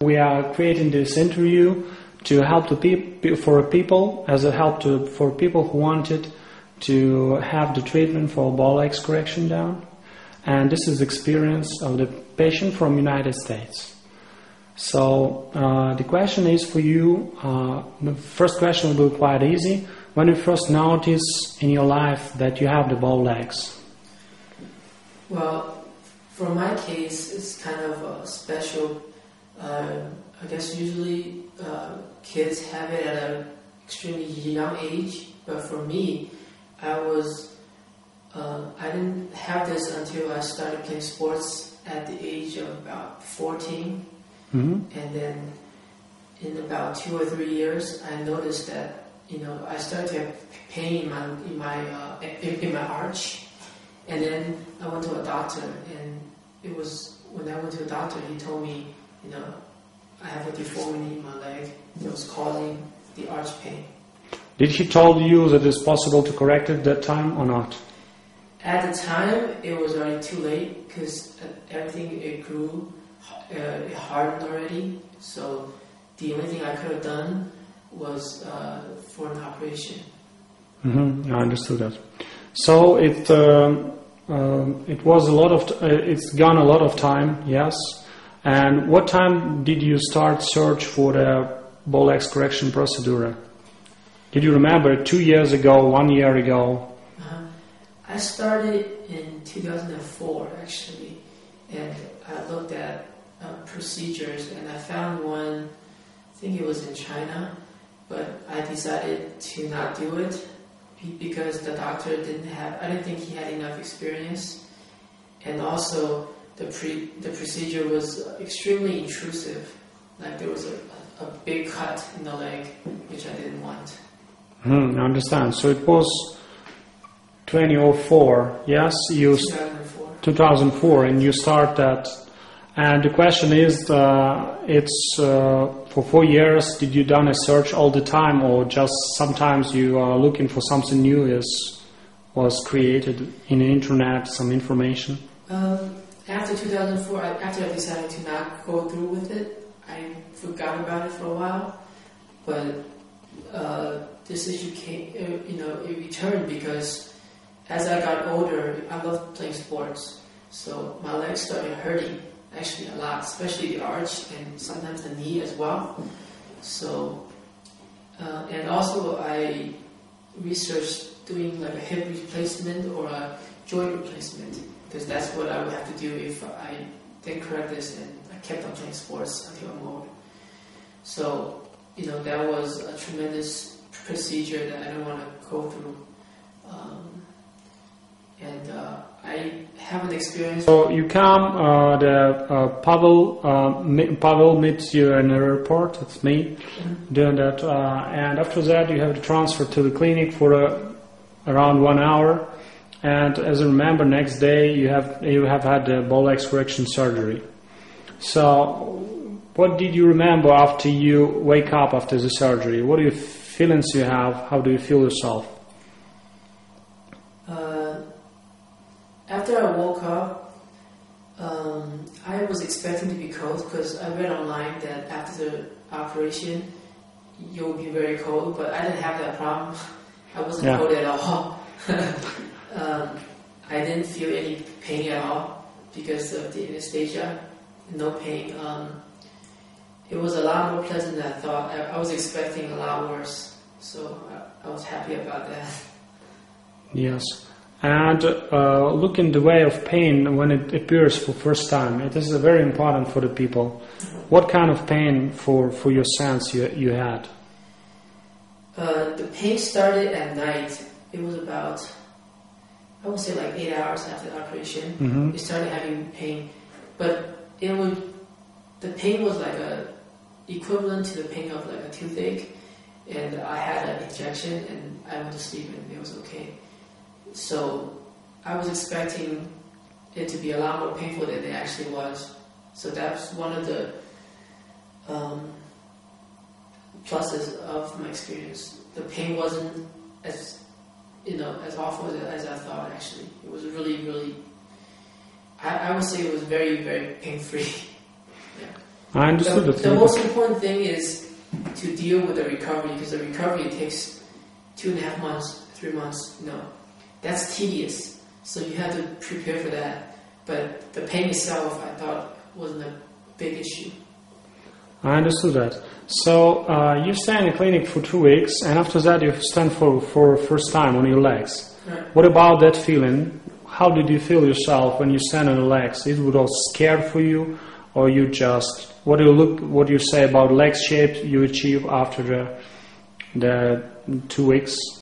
We are creating this interview to help for people, as a help for people who wanted to have the treatment for ball legs correction down. And this is the experience of the patient from United States. So the question is for you, the first question will be quite easy. When you first notice in your life that you have the ball legs? Well, for my case, it's kind of special. I guess usually kids have it at an extremely young age, but for me, I didn't have this until I started playing sports at the age of about 14, and then in about 2 or 3 years, I noticed that I started to have pain in my arch, and then I went to a doctor, and it was when I went to the doctor, he told me, I have a deformity in my leg that was causing the arch pain. Did he told you that it's possible to correct it at that time or not? At the time, it was already too late because everything it grew, it hardened already. So the only thing I could have done was for an operation. I understood that. So it was a lot of it's gone a lot of time, yes. And what time did you start search for the ball legs correction procedure? Did you remember 2 years ago, 1 year ago? I started in 2004 actually, and I looked at procedures, and I found one. I think it was in China, but I decided to not do it because the doctor I didn't think he had enough experience, and also the procedure was extremely intrusive. Like there was a big cut in the leg, which I didn't want. I understand. So it was 2004, yes? 2004, and you start that. And the question is, it's for 4 years, did you done a search all the time, or just sometimes you are looking for something new was created in the internet, some information? After 2004, after I decided to not go through with it, I forgot about it for a while. But this issue came, it returned because as I got older, I loved playing sports. So my legs started hurting actually a lot, especially the arch and sometimes the knee as well. So, and also I researched doing like a hip replacement or a joint replacement, because that's what I would have to do if I didn't correct this and I kept on playing sports until I'm old. So, that was a tremendous procedure that I don't want to go through. And I have an experience. So you come, Pavel meets you in the airport, it's me, doing that, and after that you have to transfer to the clinic for around 1 hour. And as I remember, next day you have had the ball legs correction surgery. So, what did you remember after you wake up after the surgery? What are your feelings you have? How do you feel yourself? After I woke up, I was expecting to be cold because I read online that after the operation you'll be very cold, but I didn't have that problem. I wasn't cold at all. I didn't feel any pain at all because of the anesthesia. No pain. It was a lot more pleasant than I thought. I was expecting a lot worse, so I was happy about that. Yes, and looking the way of pain when it appears for first time, it is very important for the people. What kind of pain for your sense you had? The pain started at night. It was about, I would say like 8 hours after the operation. It started having pain, but the pain was like equivalent to the pain of like a toothache, and I had an injection and I went to sleep and it was okay. So I was expecting it to be a lot more painful than it actually was. So that's one of the pluses of my experience. The pain wasn't as awful as I thought. Actually, it was really, really. I would say it was very, very pain-free. Yeah. I understood The most important thing is to deal with the recovery, because the recovery takes 2.5 months, 3 months. That's tedious. So you have to prepare for that. But the pain itself, I thought, wasn't a big issue. I understood that. So you stay in the clinic for 2 weeks, and after that you stand for first time on your legs. Right. What about that feeling? How did you feel yourself when you stand on your legs? It was all scared for you, or you just what do you say about leg shape you achieve after the 2 weeks?